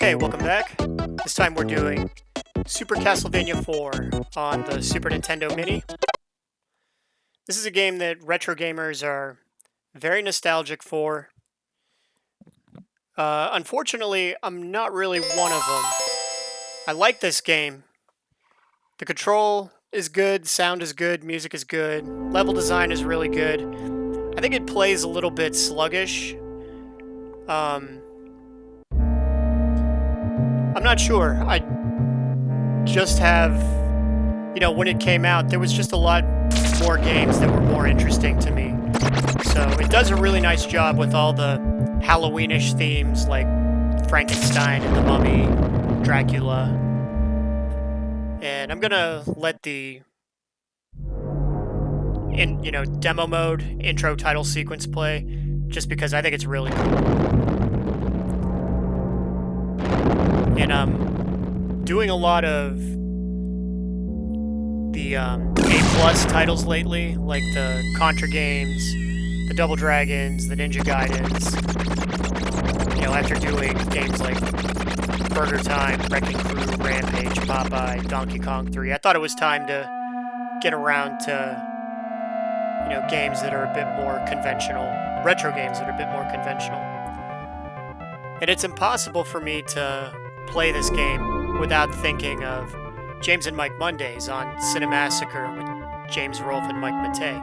Okay, welcome back. This time we're doing Super Castlevania IV on the Super Nintendo Mini. This is a game that retro gamers are very nostalgic for. Unfortunately, I'm not really one of them. I like this game. The control is good, sound is good, music is good, level design is really good. I think it plays a little bit sluggish. I'm not sure. I just have, when it came out, there was just a lot more games that were more interesting to me. So it does a really nice job with all the Halloweenish themes like Frankenstein and the Mummy, Dracula. And I'm gonna let the demo mode intro title sequence play just because I think it's really cool. And I'm doing a lot of the A+ titles lately, like the Contra games, the Double Dragons, the Ninja Gaidens. After doing games like Burger Time, Wrecking Crew, Rampage, Popeye, Donkey Kong 3, I thought it was time to get around to, games that are a bit more conventional, retro games that are a bit more conventional. And it's impossible for me to play this game without thinking of James and Mike Mondays on Cinemassacre with James Rolfe and Mike Matei.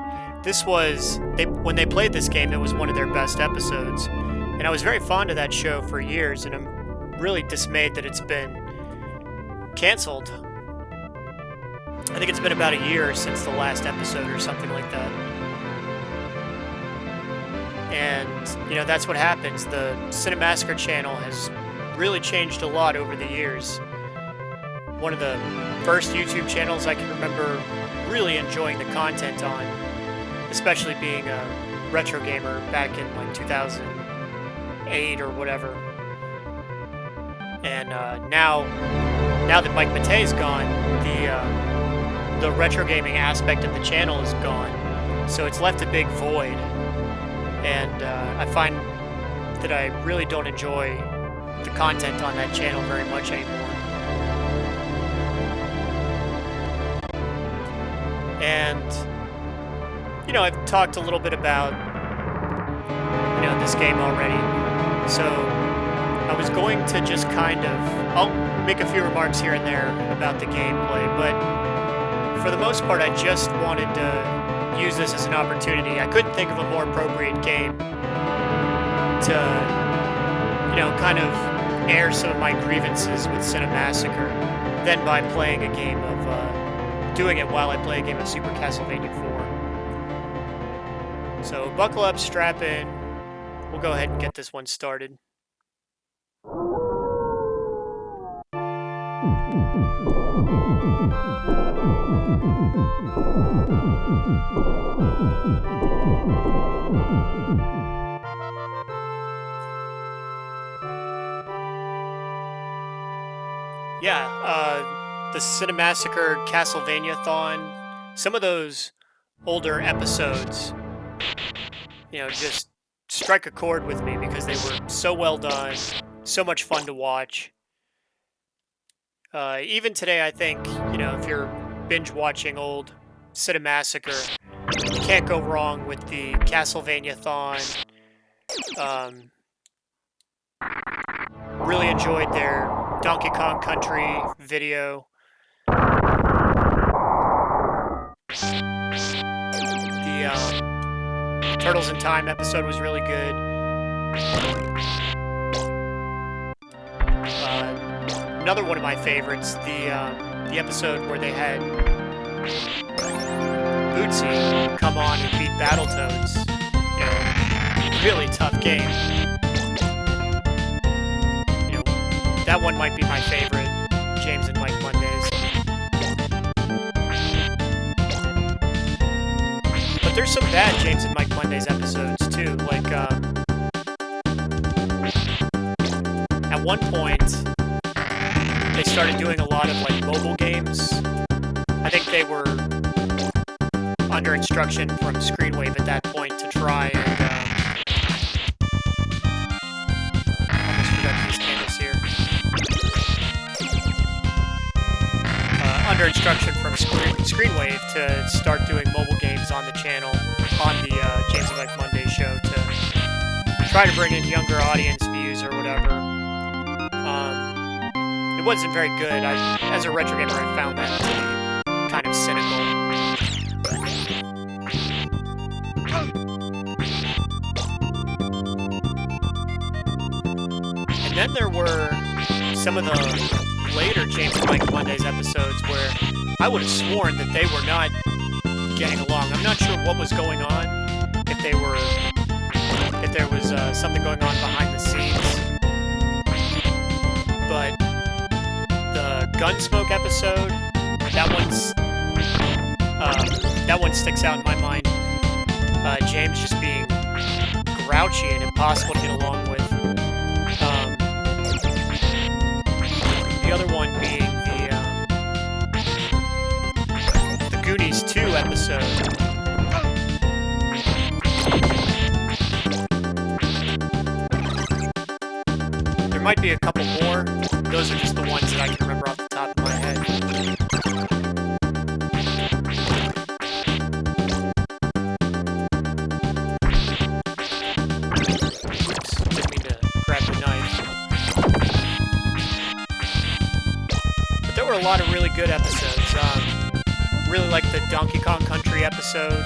When they played this game, it was one of their best episodes. And I was very fond of that show for years, and I'm really dismayed that it's been canceled. I think it's been about a year since the last episode or something like that. And, that's what happens. The Cinemassacre channel has really changed a lot over the years. One of the first YouTube channels I can remember really enjoying the content on, especially being a retro gamer back in like 2008 or whatever. And now that Mike Matei's gone, the retro gaming aspect of the channel is gone. So it's left a big void. And I find that I really don't enjoy the content on that channel very much anymore. And, I've talked a little bit about, this game already. So I was going to just I'll make a few remarks here and there about the gameplay, but for the most part, I just wanted to use this as an opportunity. I couldn't think of a more appropriate game to, kind of air some of my grievances with Cinemassacre than by playing a game of, doing it while I play a game of Super Castlevania IV. So buckle up, strap in. We'll go ahead and get this one started. The Cinemassacre Castlevania-thon, some of those older episodes, just strike a chord with me because they were so well done, so much fun to watch. Even today, I think, if you're binge watching old Cinemassacre, you can't go wrong with the Castlevania-thon. Really enjoyed their Donkey Kong Country video. The Turtles in Time episode was really good. Another one of my favorites, the episode where they had Bootsy come on and beat Battletoads. Really tough game. That one might be my favorite, James and Mike Mondays. But there's some bad James and Mike Mondays episodes too. Like, at one point, they started doing a lot of like mobile games. I think they were under instruction from Screenwave at that point to try and almost forgot these cameras here. under instruction from Screenwave to start doing mobile games on the channel, on the James and Mike Monday show, to try to bring in younger audience views or whatever. It wasn't very good. As a retro gamer, I found that to be kind of cynical. And then there were some of the later James and Mike Mondays episodes where I would have sworn that they were not getting along. I'm not sure what was going on, if there was something going on behind the scenes. But the Gunsmoke episode, that one sticks out in my mind. James just being grouchy and impossible to get along with. The other one being the Goonies 2 episode. There might be a couple more. Those are just the ones that I can remember off the top of my head. Oops, didn't mean to grab the knife. But there were a lot of really good episodes. Really like the Donkey Kong Country episode.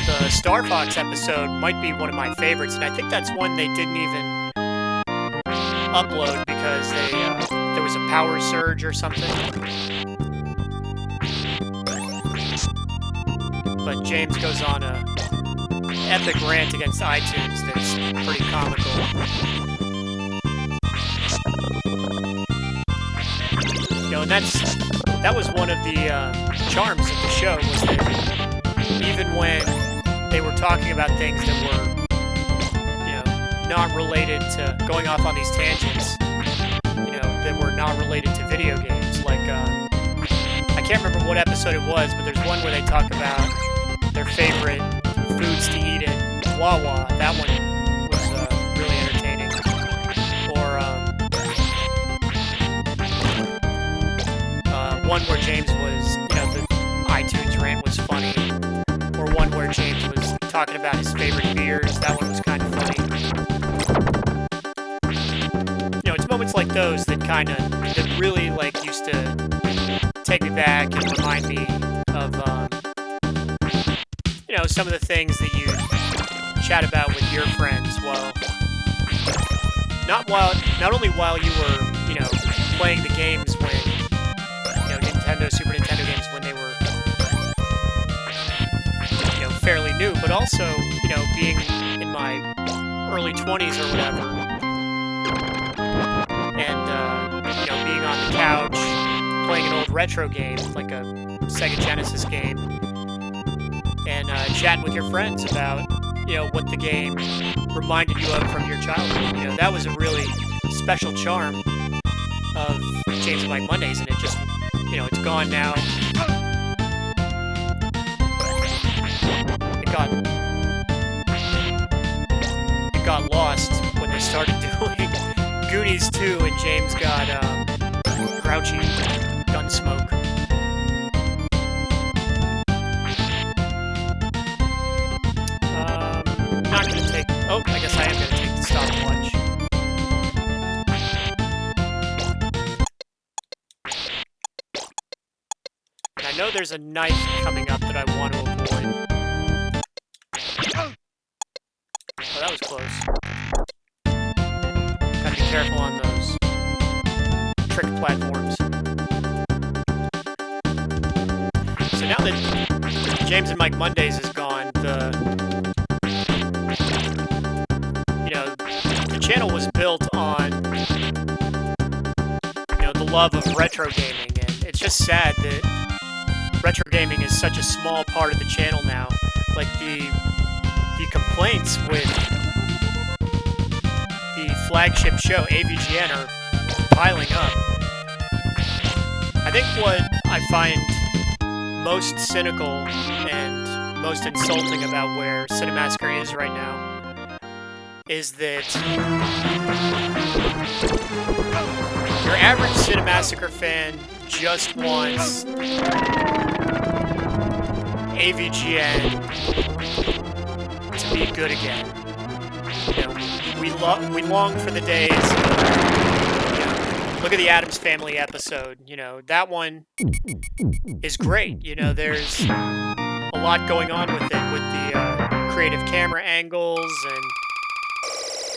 The Star Fox episode might be one of my favorites, and I think that's one they didn't even upload because there was a power surge or something. But James goes on a epic rant against iTunes that's pretty comical. You know, and that was one of the charms of the show, was that even when they were talking about things that were, you know, not related to going off on these tangents, you know, that were not related to video games. Like, I can't remember what episode it was, but there's one where they talk about their favorite foods to eat in Wawa. That one was really entertaining. Or one where James was, you know, the iTunes rant was funny. Or one where James was talking about his favorite beers. That one was kind of funny. You know, it's moments like those that that really, like, used to take me back and remind me of, you know, some of the things that you chat about with your friends not only while you were, you know, playing the games when, you know, Super Nintendo games when they were, you know, fairly new, but also, you know, being in my early 20s or whatever, and, you know, being on the couch, playing an old retro game, like a Sega Genesis game, and chatting with your friends about, you know, what the game reminded you of from your childhood. You know, that was a really special charm of James and Mike Mondays, and it just, you know, it's gone now. It got lost when they started doing Goonies 2 and James got grouchy Gunsmoke. Not gonna take. Oh, I guess I am gonna take the stopwatch. And I know there's a knife coming up that I want to avoid. Oh, that was close. Gotta be careful on those trick platforms. So now that James and Mike Mondays is gone, you know, the channel was built on, you know, the love of retro gaming, and it's just sad that retro gaming is such a small part of the channel now. Like, the complaints with the flagship show, AVGN, are piling up. I think what I find most cynical and most insulting about where Cinemassacre is right now is that your average Cinemassacre fan just wants AVGN to be good again. You know, we long for the days. Look at the Addams Family episode. You know, that one is great. You know, there's a lot going on with it, with the creative camera angles and,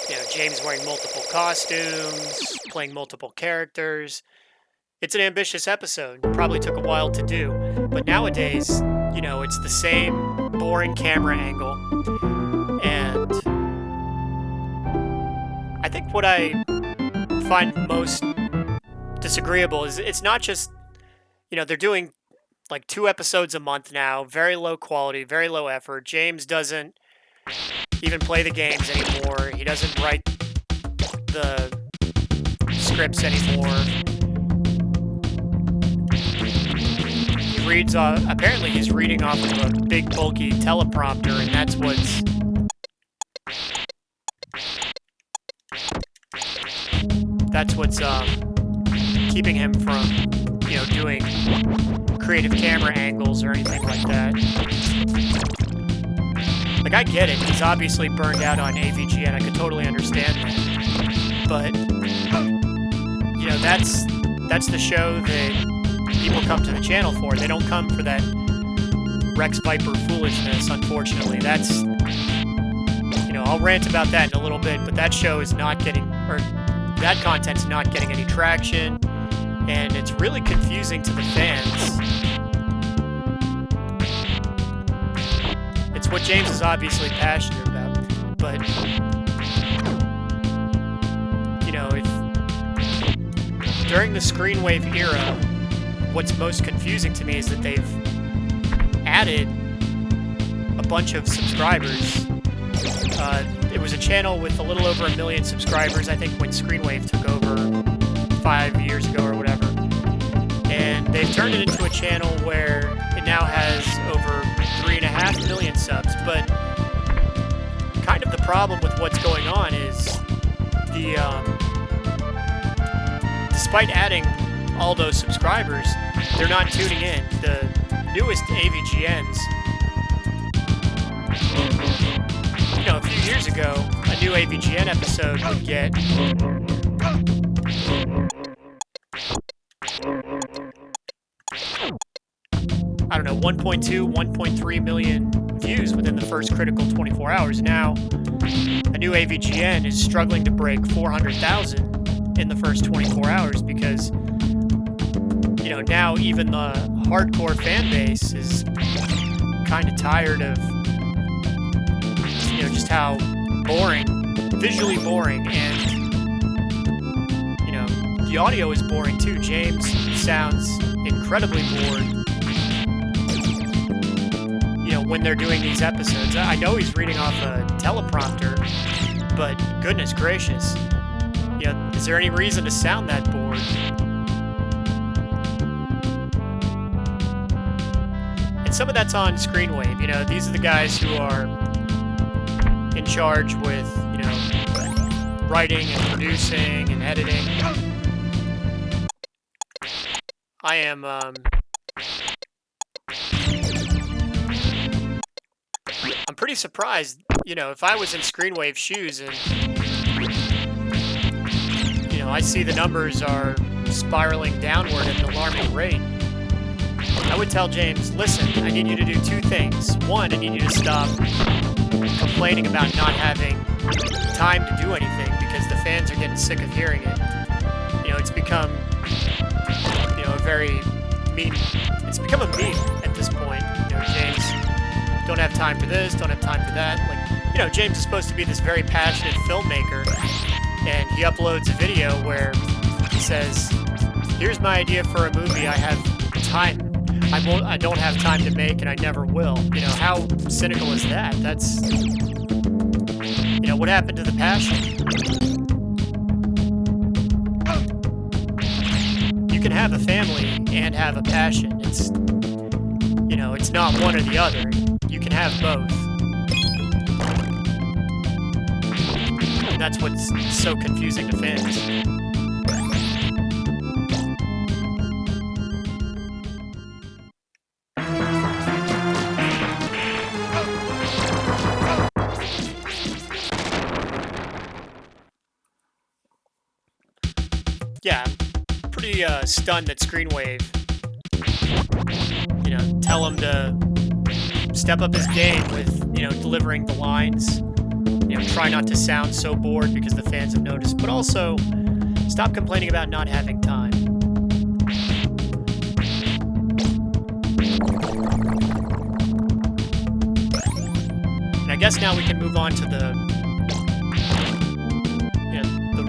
you know, James wearing multiple costumes, playing multiple characters. It's an ambitious episode. Probably took a while to do. But nowadays, you know, it's the same boring camera angle. And I think what I find most disagreeable is it's not just, you know, they're doing like 2 episodes a month now, very low quality, very low effort. James doesn't even play the games anymore. He doesn't write the scripts anymore. He reads, apparently he's reading off of a big bulky teleprompter, and that's what's keeping him from, you know, doing creative camera angles or anything like that. Like, I get it. He's obviously burned out on AVG, and I could totally understand that. But, you know, that's the show that people come to the channel for. They don't come for that Rex Viper foolishness, unfortunately. That's, you know, I'll rant about that in a little bit, but that show is not getting, or that content's not getting any traction, and it's really confusing to the fans. It's what James is obviously passionate about, but, you know, if during the Screenwave era, what's most confusing to me is that they've added a bunch of subscribers. It was a channel with a little over 1 million subscribers, I think, when Screenwave took over 5 years ago or whatever. And they've turned it into a channel where it now has over 3.5 million subs. But kind of the problem with what's going on is despite adding all those subscribers, they're not tuning in. The newest AVGNs, you know, a few years ago, a new AVGN episode would get I don't know, 1.2, 1.3 million views within the first critical 24 hours. Now, a new AVGN is struggling to break 400,000 in the first 24 hours because, you know, now even the hardcore fan base is kind of tired of, you know, just how boring, visually boring, and, you know, the audio is boring too. James sounds incredibly bored, you know, when they're doing these episodes. I know he's reading off a teleprompter, but goodness gracious, you know, is there any reason to sound that bored? And some of that's on Screenwave. You know, these are the guys who are in charge with, you know, writing and producing and editing. I am, I'm pretty surprised, you know, if I was in Screenwave's shoes and, you know, I see the numbers are spiraling downward at an alarming rate, I would tell James, listen, I need you to do 2 things. 1, I need you to stop complaining about not having time to do anything because the fans are getting sick of hearing it. You know, it's become, you know, a very meme. It's become a meme at this point. You know, James, don't have time for this, don't have time for that. Like, you know, James is supposed to be this very passionate filmmaker, and he uploads a video where he says, here's my idea for a movie I have time. I don't have time to make, and I never will. You know, how cynical is that? That's, you know, what happened to the passion? You can have a family and have a passion. It's, you know, it's not one or the other. You can have both. that's what's so confusing to fans. Yeah, I'm pretty stunned that Screenwave, tell him to step up his game with, delivering the lines. Try not to sound so bored because the fans have noticed, but also stop complaining about not having time. And I guess now we can move on to the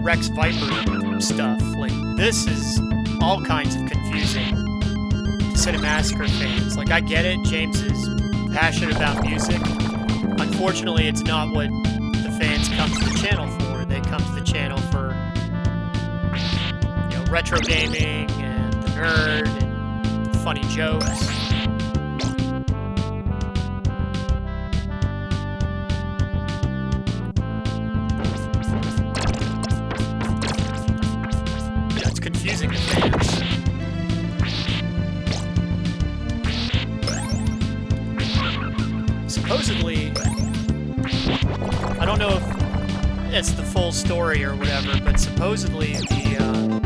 Rex Viper stuff. Like, this is all kinds of confusing to Cinemassacre fans. Like, I get it, James is passionate about music. Unfortunately, it's not what the fans come to the channel for. They come to the channel for, retro gaming and the nerd and funny jokes. It's confusing to fans. Supposedly, I don't know if it's the full story or whatever, but supposedly the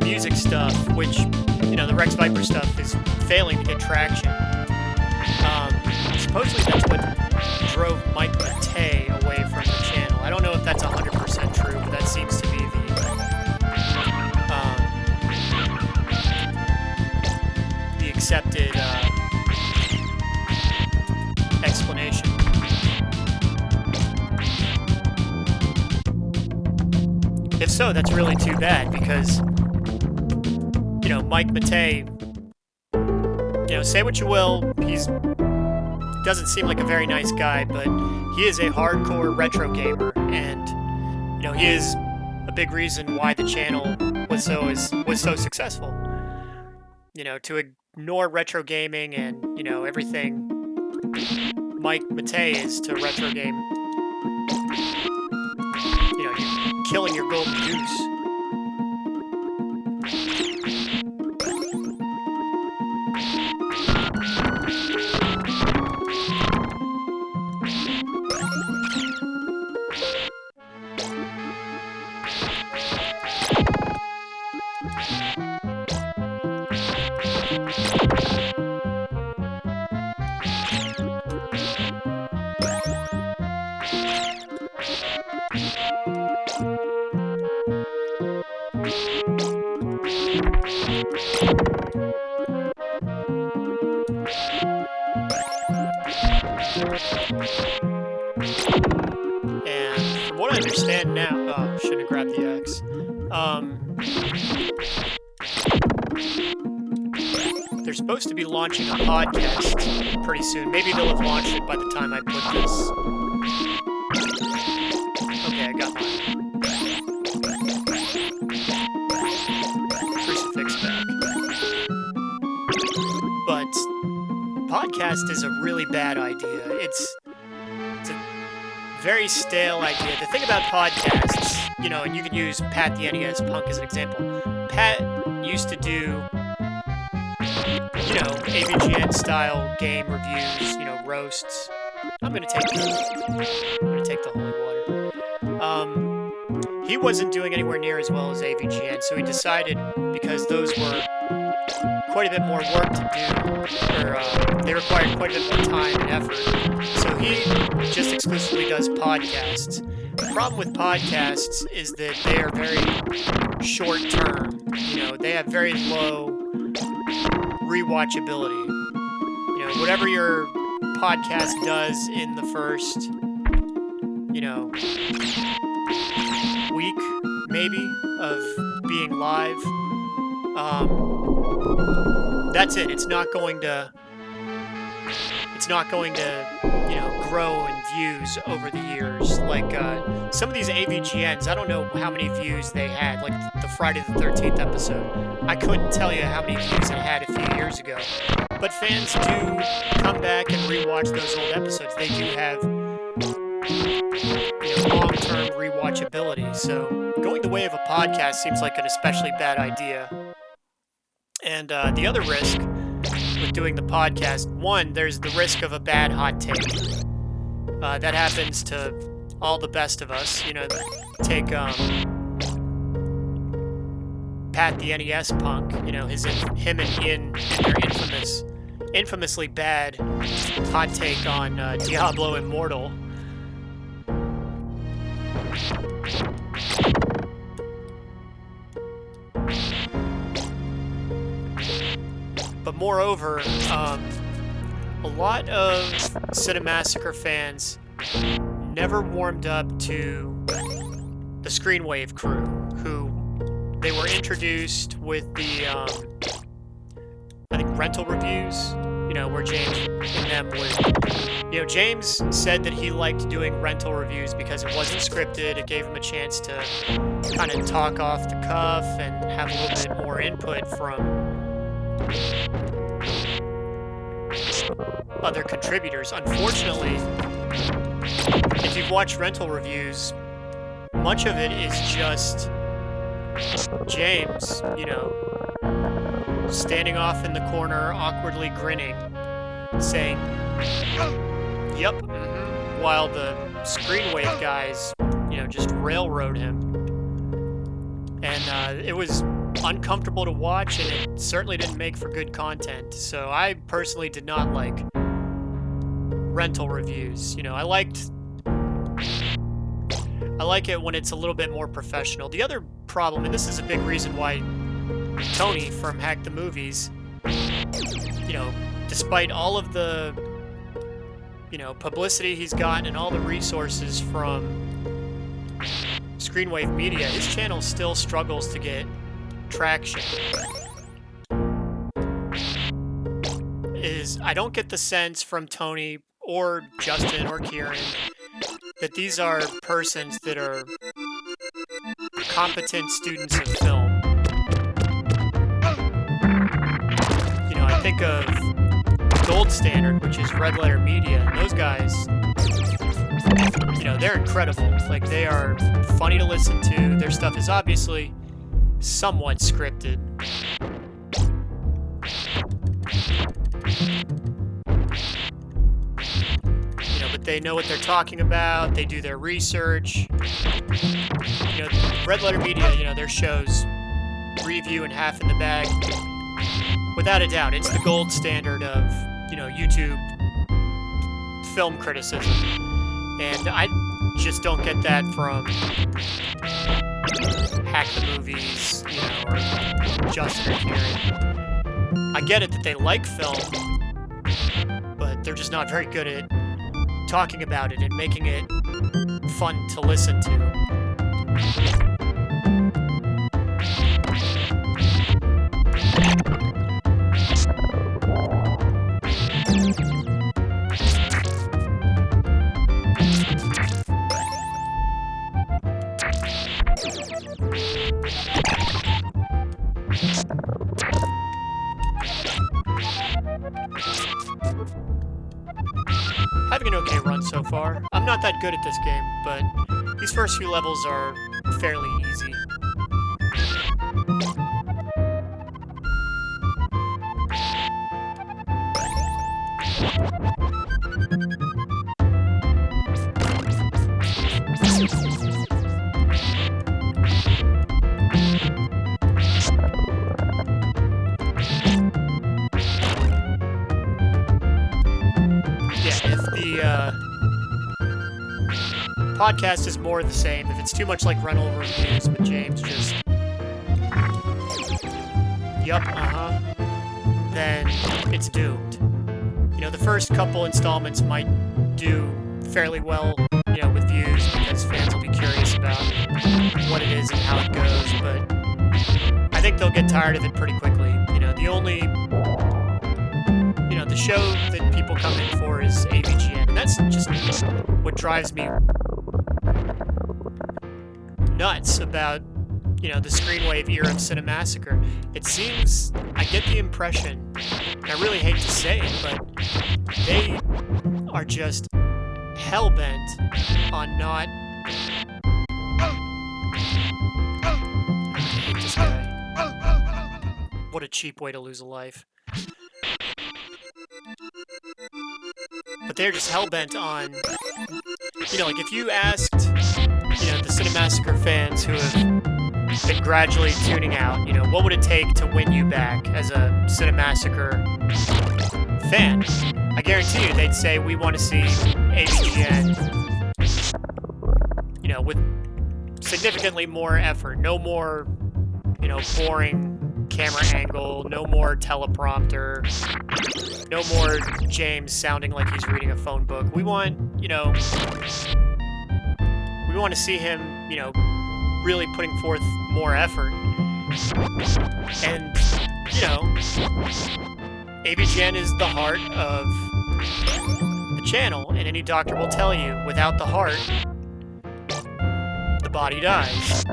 music stuff, which, the Rex Viper stuff, is failing to get traction. Supposedly that's what drove Mike Matei away from the channel. I don't know if that's 100% true, but that seems to be the accepted explanation. If so, that's really too bad because, Mike Matei, say what you will, doesn't seem like a very nice guy, but he is a hardcore retro gamer, and, he is a big reason why the channel was so successful. To ignore retro gaming and, everything Mike Matei is to retro game, you're killing your golden goose. And from what I understand now, shouldn't have grabbed the X. They're supposed to be launching a podcast pretty soon. Maybe they'll have launched it by the time I put this. Okay, I got my crucifix back. But podcast is a really bad idea. It's a very stale idea. The thing about podcasts, and you can use Pat the NES Punk as an example. Pat used to do, AVGN style game reviews, roasts. I'm gonna take the holy water. He wasn't doing anywhere near as well as AVGN, so he decided, because those were quite a bit more work to do, or they required quite a bit more time and effort, so he just exclusively does podcasts. The problem with podcasts is that they are very short term. They have very low rewatchability. Whatever your podcast does in the first, week, maybe, of being live, that's it. It's not going to, grow in views over the years. Like, some of these AVGNs, I don't know how many views they had, like the Friday the 13th episode. I couldn't tell you how many views it had a few years ago. But fans do come back and rewatch those old episodes. They do have, long-term rewatchability. So going the way of a podcast seems like an especially bad idea. And the other risk with doing the podcast, one, there's the risk of a bad hot take. That happens to all the best of us. Take Pat the NES Punk. Him and Ian and their infamously bad hot take on Diablo Immortal. But moreover, a lot of Cinemassacre fans never warmed up to the Screenwave crew, who they were introduced with the, I think, rental reviews, where James and them would, James said that he liked doing rental reviews because it wasn't scripted. It gave him a chance to kind of talk off the cuff and have a little bit more input from other contributors. Unfortunately, if you've watched rental reviews, much of it is just James, standing off in the corner, awkwardly grinning, saying, "Yep," while the Screenwave guys, just railroad him. And it was uncomfortable to watch, and it certainly didn't make for good content. So I personally did not like rental reviews. I like it when it's a little bit more professional. The other problem, and this is a big reason why Tony from Hack the Movies, despite all of the, publicity he's gotten and all the resources from Screenwave Media, his channel still struggles to get traction. I don't get the sense from Tony or Justin or Kieran that these are persons that are competent students of film. I think of Gold Standard, which is Red Letter Media, and those guys, they're incredible. Like, they are funny to listen to. Their stuff is obviously somewhat scripted. But they know what they're talking about. They do their research. Red Letter Media, their shows, Review and Half in the Bag, without a doubt, it's the gold standard of, YouTube film criticism. And I just don't get that from Hack the Movies, or Justin or Kieran. I get it that they like film, but they're just not very good at talking about it and making it fun to listen to. Having an okay run so far. I'm not that good at this game, but these first few levels are fairly easy. Podcast is more of the same. If it's too much like rental reviews with James, just then it's doomed. The first couple installments might do fairly well, with views, because fans will be curious about what it is and how it goes, but I think they'll get tired of it pretty quickly. The only, the show that people come in for is AVGN, and that's just what drives me nuts about, the Screenwave era of Cinemassacre. It seems, I get the impression, and I really hate to say it, but they are just hell-bent on not... I hate this guy. What a cheap way to lose a life. But they're just hell-bent on... like if you asked, the Cinemassacre fans who have been gradually tuning out, what would it take to win you back as a Cinemassacre fan? I guarantee you they'd say, we want to see AVGN, with significantly more effort. No more, boring camera angle. No more teleprompter. No more James sounding like he's reading a phone book. We want, we want to see him, really putting forth more effort. And, AVGN is the heart of the channel, and any doctor will tell you, without the heart, the body dies.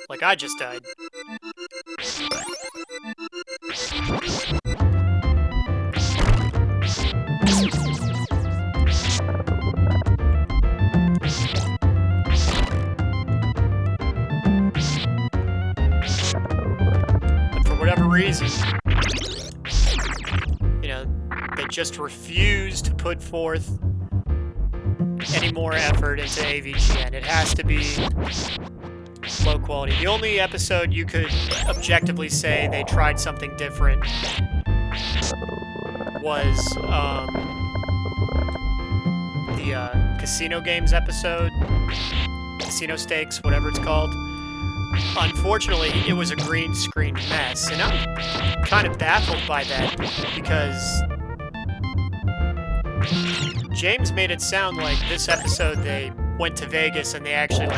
Like I just died. But for whatever reason, they just refuse to put forth any more effort into AVGN. It has to be low quality. The only episode you could objectively say they tried something different was the Casino Games episode. Casino Stakes, whatever it's called. Unfortunately, it was a green screen mess, and I'm kind of baffled by that because James made it sound like this episode they went to Vegas and they actually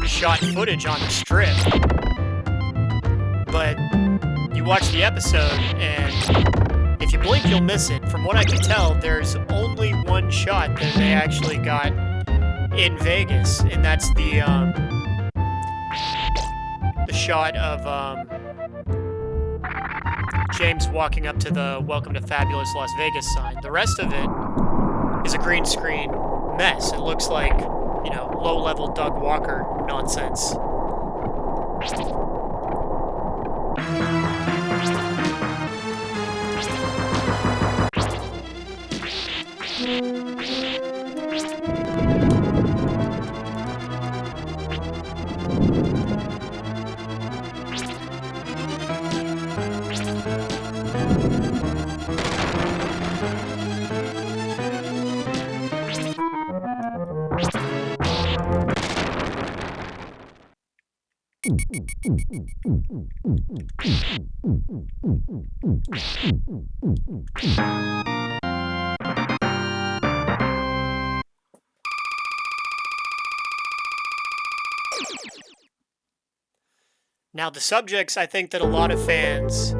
shot footage on the strip. But you watch the episode and if you blink you'll miss it. From what I can tell, there's only one shot that they actually got in Vegas, and that's the shot of James walking up to the Welcome to Fabulous Las Vegas sign. The rest of it is a green screen mess. It looks like, low-level Doug Walker nonsense. Now, the subjects I think that a lot of fans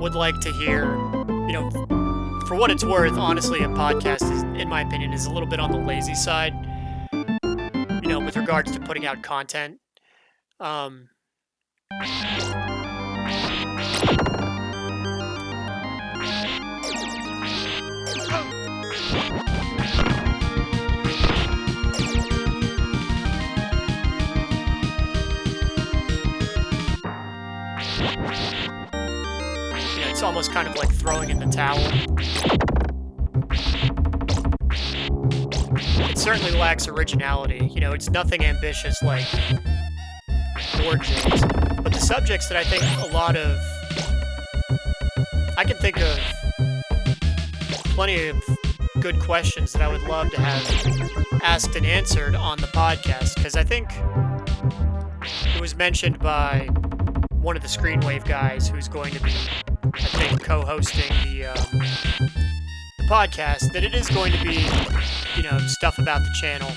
would like to hear, for what it's worth, honestly, a podcast is, in my opinion, is a little bit on the lazy side, with regards to putting out content. It's almost kind of like throwing in the towel. It certainly lacks originality. It's nothing ambitious like Lord James. But the subjects that I think I can think of plenty of good questions that I would love to have asked and answered on the podcast, because I think it was mentioned by one of the Screenwave guys who's going to be, I think, co-hosting the podcast, that it is going to be, stuff about the channel.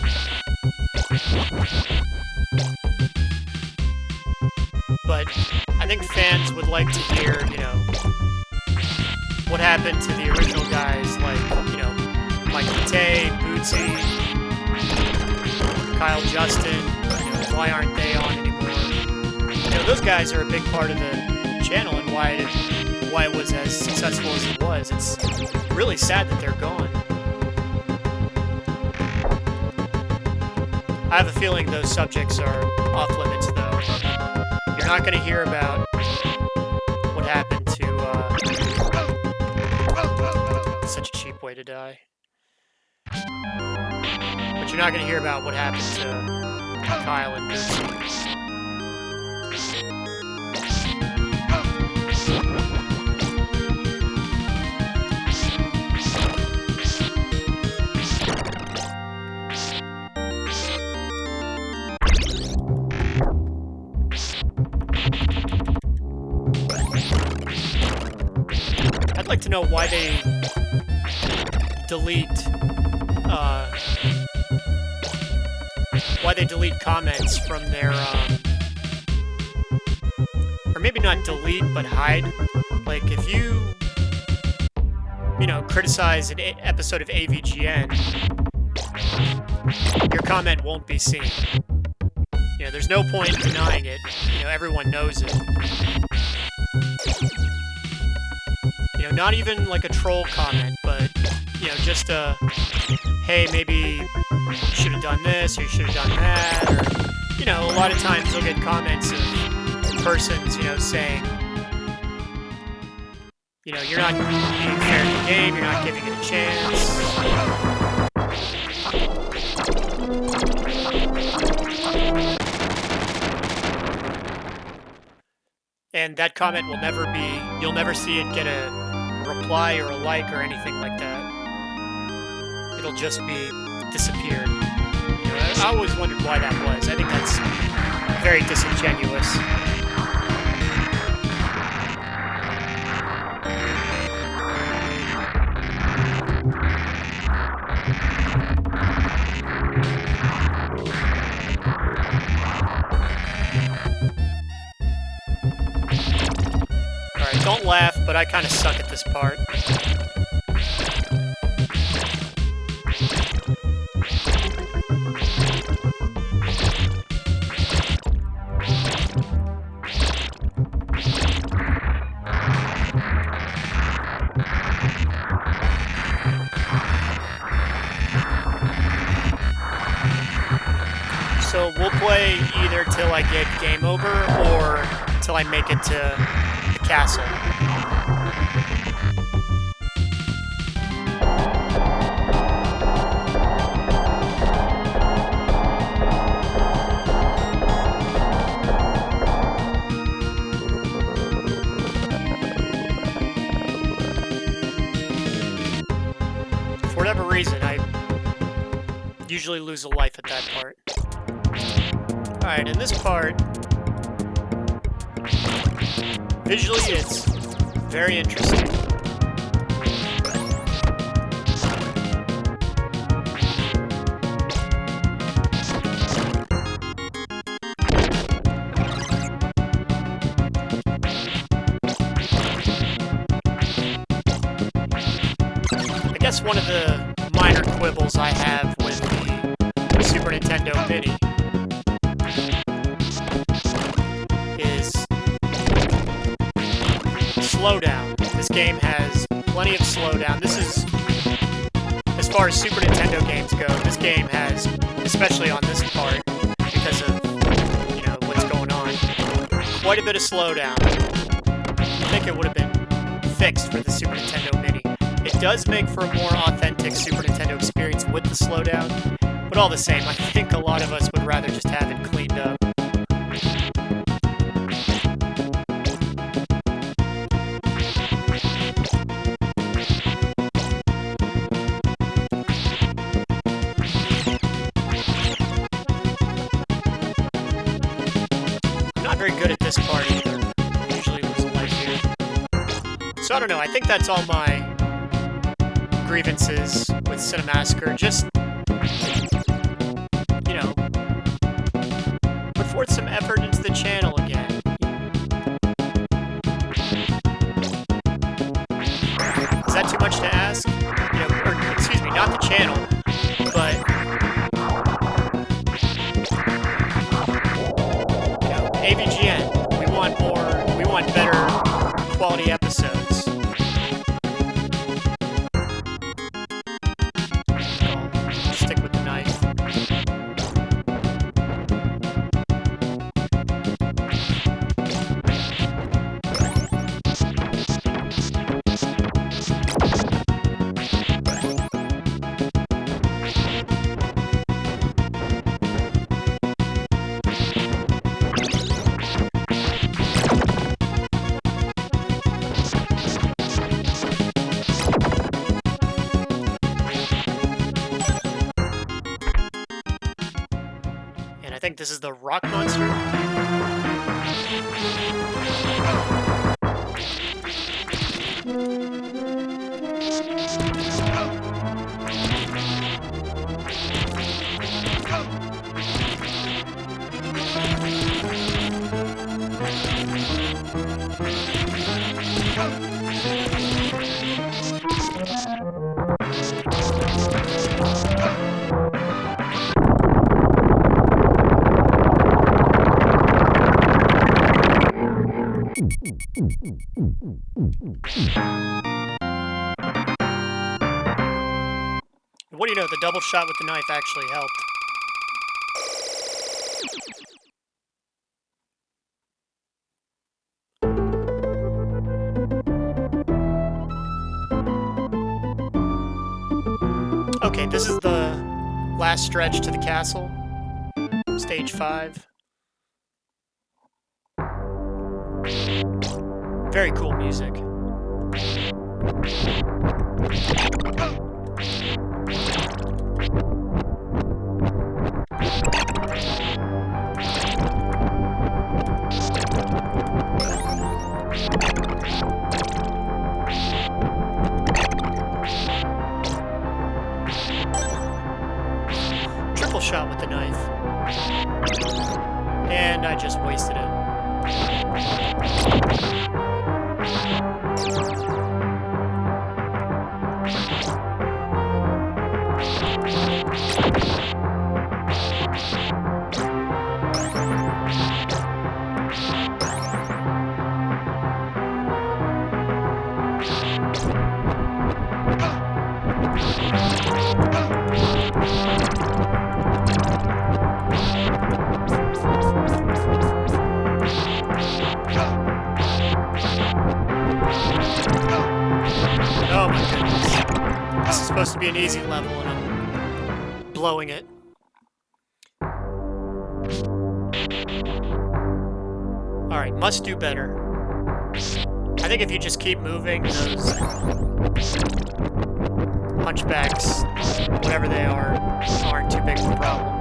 But I think fans would like to hear, what happened to the original guys like, Mike Tay, Bootsy, Kyle, Justin, why aren't they on anymore? Those guys are a big part of the channel and why it was as successful as it was. It's really sad that they're gone. I have a feeling those subjects are off limits, though. You're not going to hear about what happened to... such a cheap way to die. But you're not going to hear about what happened to Kyle and Bootsy. I'd like to know why they delete comments from their or maybe not delete but hide. Like if you criticize an episode of AVGN, your comment won't be seen. There's no point in denying it. Everyone knows it. Not even like a troll comment, but, just a, hey, maybe you should have done this, or you should have done that, or, a lot of times you'll get comments of persons, saying, you're not being fair to the game, you're not giving it a chance. And that comment will never be, you'll never see it get a reply or a like or anything like that. It'll just be disappeared. I always wondered why that was. I think that's very disingenuous. Alright, don't laugh, but I kind of suck at this part. So we'll play either till I get game over or till I make it to the castle. For whatever reason, I usually lose a life at that part. Alright, in this part, visually it's very interesting. I guess one of the minor quibbles I have with the Super Nintendo Mini is slowdown. This game has plenty of slowdown. This is, as far as Super Nintendo games go, this game has, especially on this part, because of, what's going on, quite a bit of slowdown. I think it would have been fixed for the Super Nintendo Mini. It does make for a more authentic Super Nintendo experience with the slowdown, but all the same, I think a lot of us would rather just have it cleaned up. I'm not very good at this part either. I usually lose a life here. So I don't know, I think that's all my grievances with Cinemassacre. Just, put forth some effort into the channel again. Is that too much to ask? Or, excuse me, not the channel, but think this is the rock monster. What do you know, the double shot with the knife actually helped. Okay, this is the last stretch to the castle. Stage 5. Very cool music. Triple shot with the knife. And I just wasted it. Oh my goodness. This is supposed to be an easy level and I'm blowing it. Alright, must do better. I think if you just keep moving, those hunchbacks, whatever they are, aren't too big of a problem.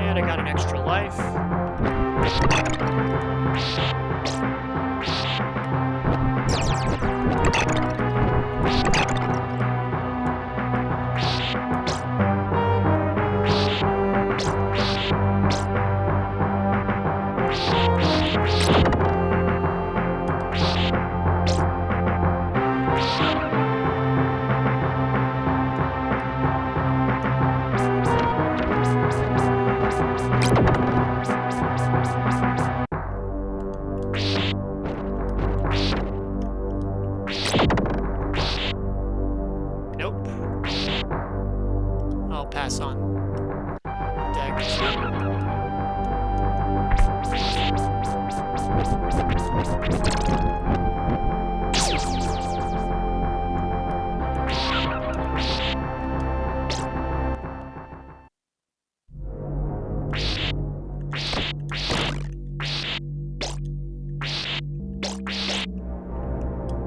And I got an extra life. Nope. I'll pass on daggers.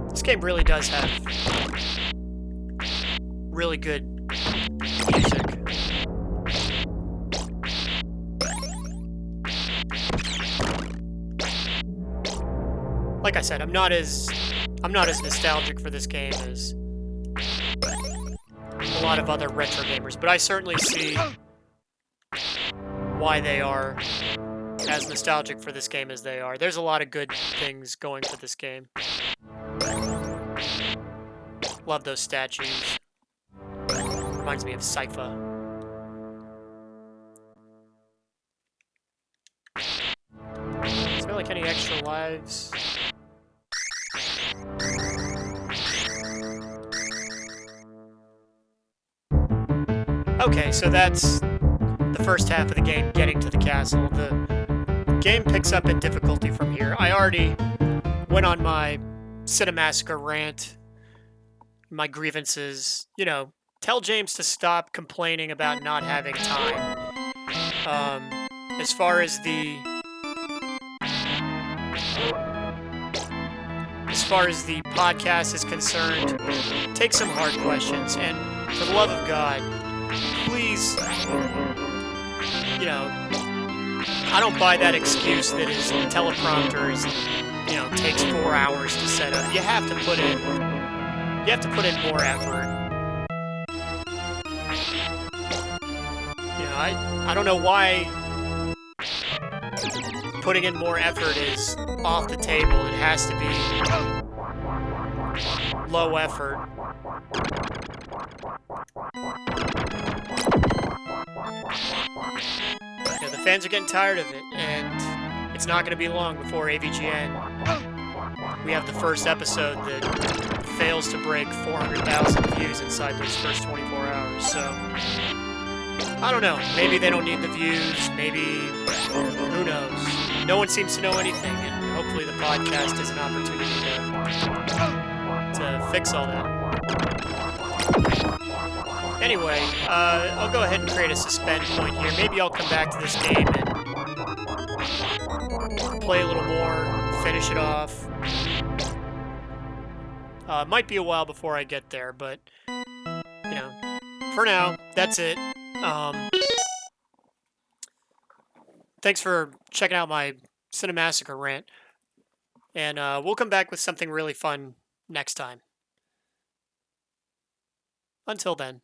This game really does have really good music. Like I said, I'm not as nostalgic for this game as a lot of other retro gamers, but I certainly see why they are as nostalgic for this game as they are. There's a lot of good things going for this game. Love those statues. Reminds me of Sypha. Is there like any extra lives? Okay, so that's the first half of the game, getting to the castle. The game picks up in difficulty from here. I already went on my Cinemassacre rant, my grievances. You know, tell James to stop complaining about not having time. As far as the podcast is concerned, take some hard questions, and for the love of God, please, you know, I don't buy that excuse that his teleprompter is, takes 4 hours to set up. You have to put in more effort. I don't know why putting in more effort is off the table. It has to be low effort. The fans are getting tired of it, and it's not going to be long before AVGN. We have the first episode that fails to break 400,000 views inside those first 24 hours, so I don't know. Maybe they don't need the views. Maybe, who knows? No one seems to know anything, and hopefully the podcast is an opportunity to fix all that. Anyway, I'll go ahead and create a suspend point here. Maybe I'll come back to this game and play a little more, finish it off. Might be a while before I get there, but, for now, that's it. Thanks for checking out my Cinemassacre rant, and we'll come back with something really fun next time. Until then.